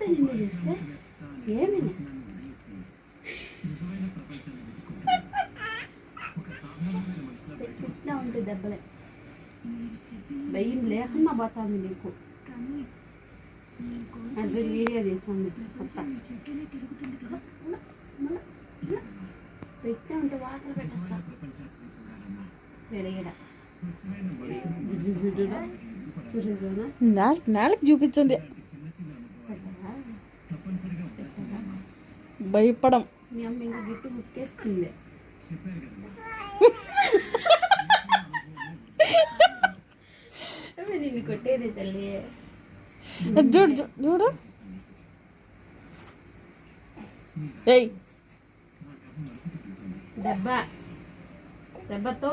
నిన్ను చూస్తే ఏమైనా ఇట్లా ఉంటుంది దెబ్బలే భయం లేకుండా పోతుంది నీకు అది వీడియో తెచ్చాను కొత్త పెట్టే ఉంటే వాసన పెట్టేస్తా నాలుగు చూపించింది భయపడం మీ అమ్మ ఇంకా గిట్టు ముక్కేస్తుంది నిన్ను కొట్టేది తల్లి చూడు చూడు ఏయ్ దెబ్బతో